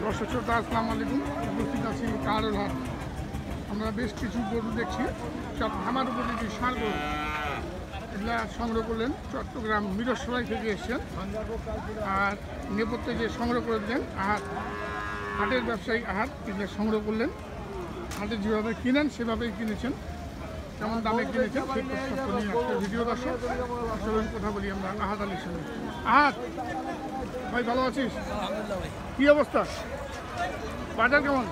দর্শক শ্রোতা আসসালামু আলাইকুম। উপস্থিত আছি কাহারোল হাট। আমরা বেশ কিছু গরু দেখছি, সব খামার উপযোগী ষাঁড় গরু। এগুলা সংগ্রহ করলেন চট্টগ্রাম মিরসরাই থেকে এসছেন, আর নেপথ্যে যে সংগ্রহ করে দিলেন আহাত হাটের ব্যবসায়ী আহাত, এগুলো সংগ্রহ করলেন। হাটে যেভাবে কিনেন সেভাবেই কিনেছেন, কেমন দামে কিনেছেন সেই তথ্য নিয়ে একটা ভিডিও। দর্শক চলুন কথা বলি আমরা আহাত আলীর সঙ্গে। আহাত ভাই, ভালো আছিস? কি অবস্থা? বাজার কেমন?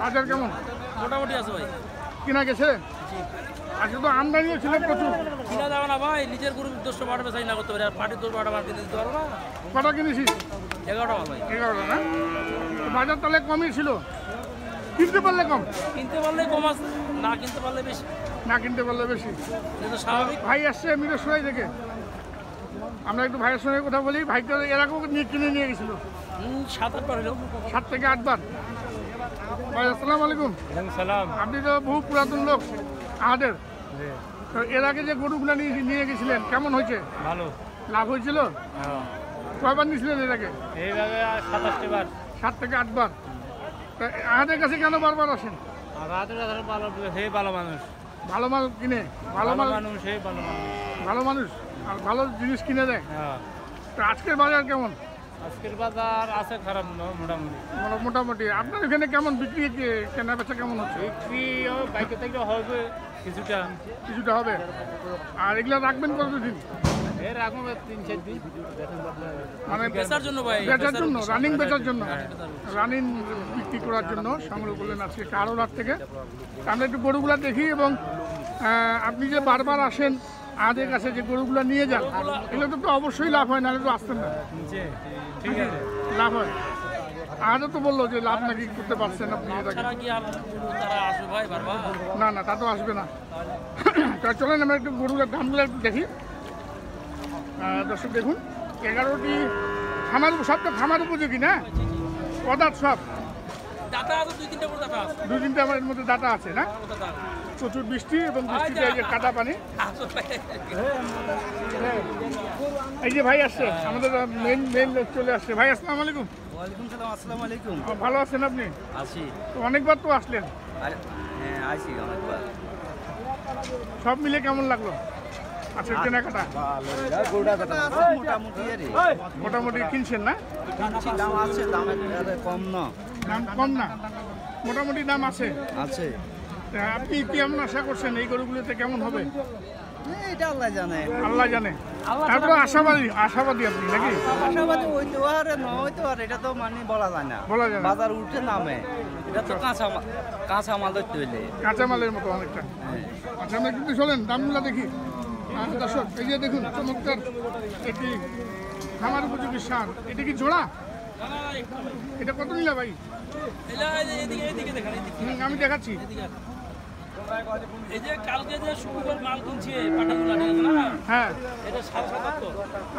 বাজার কেমন? মোটামুটি আছে ভাই। কিনা গেছে? আজকে তো আমদানিও ছিল প্রচুর। কিনা যাবে না ভাই, নিজের গরু 10টা 12টা চাই না করতে পারে, আর পার্টির 10-12টা বার কিনে দিতে পারবো না। কটা কিনেছিস? 11টা ভাই। 11টা না? বাজার তাহলে কমই ছিল, কিনতে পারলে কম, কিনতে পারলে কম আছে, না কিনতে পারলে বেশি। না কিনতে পারলে বেশি, এটা তো স্বাভাবিক। ভাই আসছে মিরসরাই থেকে, আমরা একটু ভাইয়ের সঙ্গে কথা বলি। ভাইটা এরকম কিনে নিয়ে গেছিল 7-8 বার হলো। 7 থেকে 8 বার। ভাই আসসালামু আলাইকুম। সালাম। আপনি তো বহু পুরাতন লোক আমাদের, তো এর আগে যে গরুগুলো নিয়ে গেছিলেন কেমন হয়েছে? ভালো। লাভ হয়েছিল? কয়বার নিয়েছিলেন এর আগে? এইভাবে 27টা বার। 7 থেকে 8 বার। তা আমাদের কাছে কেন বারবার আসেন? ভালো মানুষ, ভালো মাল কিনে, ভালো মাল, ভালো মানুষ আর ভালো জিনিস কিনে দেয়। তো আজকের বাজার কেমন? আজকের বাজার আছে খারাপ না, মোটামুটি। মোটামুটি। আপনার এখানে কেমন বিক্রি, কেনা বেচা কেমন হচ্ছে? বিক্রি বাইকে থেকে হবে কিছুটা হবে। আর এগুলা রাখবেন কতদিন? রাখুন 3-4 দিন, মানে বেচার জন্য ভাই, বেচার জন্য, রানিং বেচার জন্য, রানিং বিক্রি করার জন্য সংগ্রহ করলেন আজকে কাহারোল হাট থেকে। আমরা একটু গরুগুলা দেখি, এবং আপনি যে বারবার আসেন আমাদের কাছে, যে গরুগুলা নিয়ে যান, এগুলো তো অবশ্যই লাভ হয়, নাহলে তো আসতেন না। ঠিক আছে, লাভ হয়। আজও তো বললো যে লাভ নাকি করতে পারছেন আপনি এটাকে। না না, তা তো আসবে না। চলেন আমরা একটু গরুগুলোর দামগুলো একটু দেখি। দর্শক দেখুন, 11টি খামার, সব তো খামার উপযোগী না? পদার্থ সব দুই তিনটা আমার মধ্যে ডাটা আছে না? প্রচুর বৃষ্টি, এবং বৃষ্টিতে এই যে কাদা পানি। এই যে ভাই আসছে আমাদের, মেইন লোক চলে আসছে। ভাই আসসালামু আলাইকুম। ওয়ালাইকুম সালাম। আসসালামু আলাইকুম। ভালো আছেন আপনি? আছি। তো অনেকবার তো আসলেন। হ্যাঁ, আছি অনেকবার। সব মিলে কেমন লাগলো আচ্ছা কেনাকাটা? মোটামুটি কিনছেন না? দাম আছে, দাম কম না। দাম কম না, মোটামুটি দাম আছে। আছে। আপনি কেমন আশা করছেন এই গরুগুলোতে কেমন হবে? এটা আল্লাহ জানে। আল্লাহ জানে। তারপরে আশাবাদী আপনি নাকি? আশাবাদী হইতে পারে, না হইতে পারে, এটা তো মানে বলা যায় না। বলা যায় না। বাজার উঠে নামে, এটা তো কাঁচা মাল ধরতে হইলে, কাঁচামালের মতো অনেকটা। আচ্ছা, আমরা কিন্তু চলেন দামগুলো দেখি। দর্শক এই যে দেখুন, চমৎকার একটি খামার উপযোগী সার। এটা কি জোড়া? এটা কত নিলা ভাই? আমি দেখাচ্ছি। এই যে কালকে যে শুক্রবার মাল কিনছে পাটাগুলা, হ্যাঁ, এটা 77।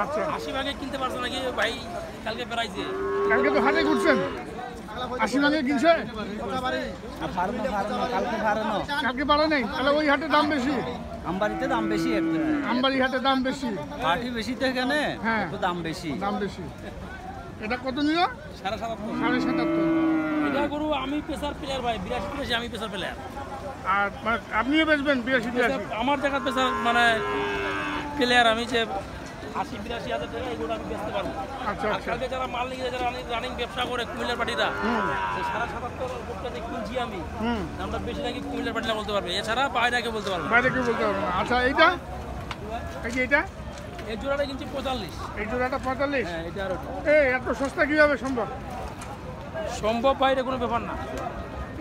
আচ্ছা, 80 ভাগে কিনতে পারছে নাকি ভাই? কালকে বেড়াইছে, কালকে তো হাটে ঘুরছেন, 80 ভাগে কিনছে। কালকে পারে নাই, তাহলে ওই হাটে দাম বেশি। আমবাড়িতে দাম বেশি, আমবাড়ি হাটে দাম বেশি, পাটি বেশি তো এখানে। হ্যাঁ, দাম বেশি, দাম বেশি। এটা কত নিল? 77। 77.5। এটা গরু আমি পেশার প্লেয়ার ভাই, 82 আমি পেশার প্লেয়ার। আর আপনিও বেচবেন 82-83? আমার জায়গা পেশার মানে প্লেয়ার আমি, যে 80-82 হাজার টাকা এই গরু আমি বেচতে পারবো। আচ্ছা আর আচ্ছা। কালকে যারা মাল নিয়ে যারা রানিং ব্যবসা করে কুমিল্লার পার্টিরা, 77.5 গরুটা যে কিনছি আমি, আমরা বেশি নাকি কুমিল্লার পার্টিরা বলতে পারবে, এছাড়া বাইরে বলতে পারবো, বাইরে কেউ বলতে পারবে না। আচ্ছা, এইটা এই যে এটা, এই জোড়াটা কিনছি 45। এই জোড়াটা 45? হ্যাঁ, এটা আর এত সস্তা কিভাবে সম্ভব? সম্ভব বাইরে কোনো ব্যাপার না।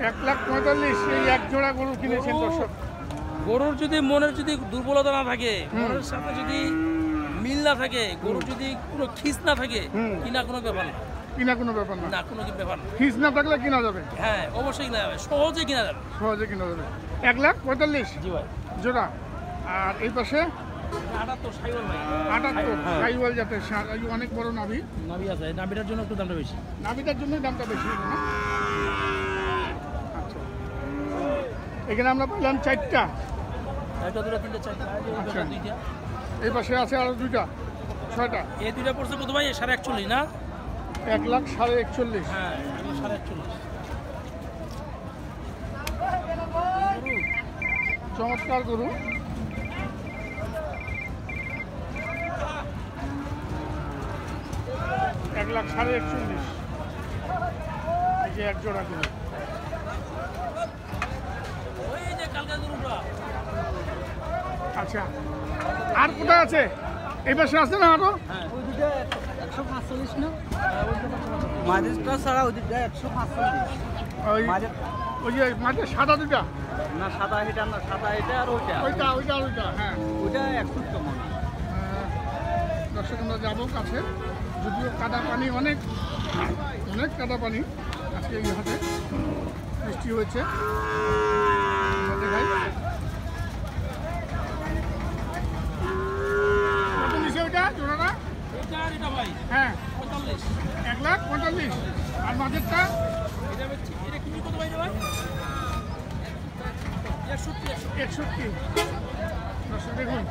1,45,000 এই এক জোড়া গরু কিনেছেন দর্শক। গরুর যদি মনের যদি দুর্বলতা না থাকে, মনের সাথে যদি মিল না থাকে, গরুর যদি কোনো খিস না থাকে, কিনা কোনো ব্যাপার না। কিনা কোনো ব্যাপার না? না, কোনো ব্যাপার না। ফিস না থাকলে কিনা যাবে? হ্যাঁ, অবশ্যই কিনা যাবে, সহজে কিনা যাবে, সহজে কিনা যাবে। 1,45,000 জি ভাই জোড়া। আর এই পাশে 78 সাইওয়াল ভাই, 78 সাইওয়াল জাতের ষাঁড়, অনেক বড় নাভি। নাভি আছে, নাভিটার জন্য একটু দামটা বেশি। নাভিটার জন্য দামটা বেশি না? আচ্ছা, এখানে আমরা পেলাম 4টা। একটা, দুটো, তিনটে, চারটা, আচ্ছা। দুইটা। এই পাশে আছে আরো 2টা, 6টা। এই দুইটা পড়ছে কত ভাই? 41.5 না? 1,41,000। হ্যাঁ 41.5 চমৎকার গরু। $1,41,000 এই যে এক জোড়া গরু। ওই যে কালকে গরুটা আচ্ছা, আর কোথায় আছে? এই পাশে আছে না আরো? ওই দুটো 145 না মাঝেরটা ছাড়া ওই দুটো 145 ওই মাঝের ওই যে মাঝে সাদা দুটা, না সাদা এটা না সাদা এটা আর ওইটা ওইটা ওইটা ওইটা হ্যাঁ। ওইটা 100 কম দর্শক আমরা যাবো কাছে, যদিও কাদা পানি অনেক অনেক কাদা পানি আজকে এই হাটে বৃষ্টি হয়েছে। আমরা দেখাই কত নিচে ওইটা জোড়াটা? এটা আর এটা ভাই হ্যাঁ 45 1,45,000। আর মাঝেরটা এটা হচ্ছে এটা কি কত ভাই রে ভাই 61 61। দর্শক দেখুন,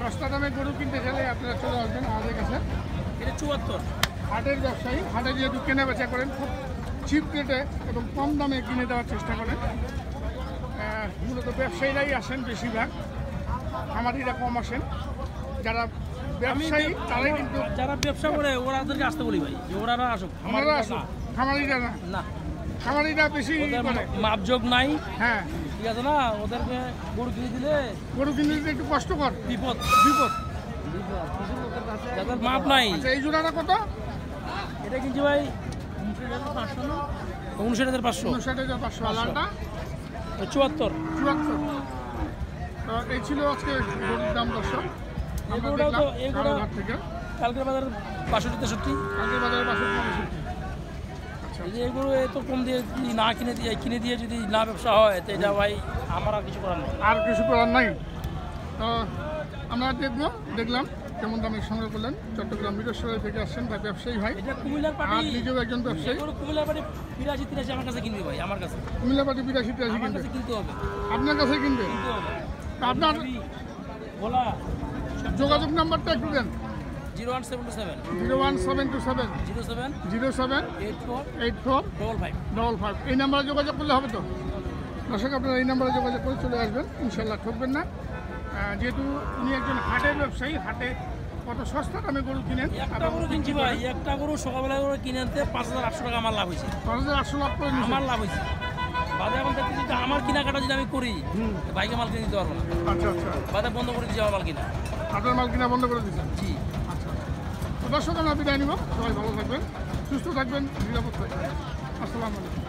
সস্তা দামে গরু কিনতে গেলে আপনারা চলে আসবেন আমাদের কাছে। এটা 74 হাটের ব্যবসায়ী, হাটে যেহেতু কেনা বেচা করেন, খুব চিপ রেটে এবং কম দামে কিনে দেওয়ার চেষ্টা করেন। মূলত ব্যবসায়ীরাই আসেন বেশিরভাগ, খামারিরা কম আসেন। যারা ব্যবসায়ী তারাই কিন্তু, যারা ব্যবসা করে ওরাদেরকে আসতে বলি ভাই যে ওরা আসুক আমরা আসুন, খামারিরা না, না খামারিরা বেশি ওদের করে। মাপযোগ নাই হ্যাঁ, ঠিক আছে না, ওদেরকে গরু কিনে দিলে গরু কিনতে দিতে একটু কষ্টকর, বিপদ বিপদ। যাদের মাপ নাই। আচ্ছা, এই জোড়াটা কত? এটা কিনছি ভাই 59,500 59,500। আলাদা 74 74। তো এই ছিল আজকে গরুর দাম দর্শক। আমরা এগুলোও তো দেখলাম এগুলো কারোর হাট থেকে কালকের বাজার 62-63। কালকে বাজারে 62। এই যে এগুলো এত কম দিয়ে যদি না কিনে দিয়ে যদি না ব্যবসা হয় তো এটা ভাই আমার আর কিছু করার নেই। আর কিছু করার নাই। তো আমরা দেখলাম কেমন দামে সংগ্রহ করলেন। চট্টগ্রাম মিরসরাই থেকে আসছেন ভাই, ব্যবসায়ী ভাই, এটা কুমিল্লার আর পাটি, নিজেও একজন ব্যবসায়ী। এগুলো কুমিল্লার পাটি 82-83 আমার কাছে কিনবে ভাই, আমার কাছে কুমিল্লা পাটি 82-83 আমার কিনবে, কাছে কিনতে হবে, আপনার কাছে কিনবে। কিনতে হবে। তা আপনার বলা যোগাযোগ নাম্বারটা একটু দেন। 01727 01727 07 07 84 84 55 55। এই নাম্বারে যোগাযোগ করলে হবে তো? দর্শক আপনারা এই নাম্বারে যোগাযোগ করে চলে আসবেন, ইনশাল্লাহ ঠকবেন না। যেহেতু উনি একজন হাটের ব্যবসায়ী, হাটে কত সস্তা দামে গরু কিনেন। একটা গরু কিনছি ভাই, একটা গরু সকালবেলা করে কিনে আনতে 5,800 টাকা আমার লাভ হয়েছে, 5,800 লাভ করে নিয়েছেন। আমার লাভ হয়েছে। বাদে এখন দেখতেছি যে আমার কেনাকাটা যদি আমি করি বাইকে মাল কিনে দিতে পারবো না, আচ্ছা আচ্ছা, বাদে বন্ধ করে দিচ্ছি আমার মাল কিনা। আপনার মাল কিনা বন্ধ করে দিচ্ছেন। জি আচ্ছা, তো দর্শক আমরা বিদায় নিব। সবাই ভালো থাকবেন, সুস্থ থাকবেন, নিরাপদ থাকবেন। আসসালামু আলাইকুম।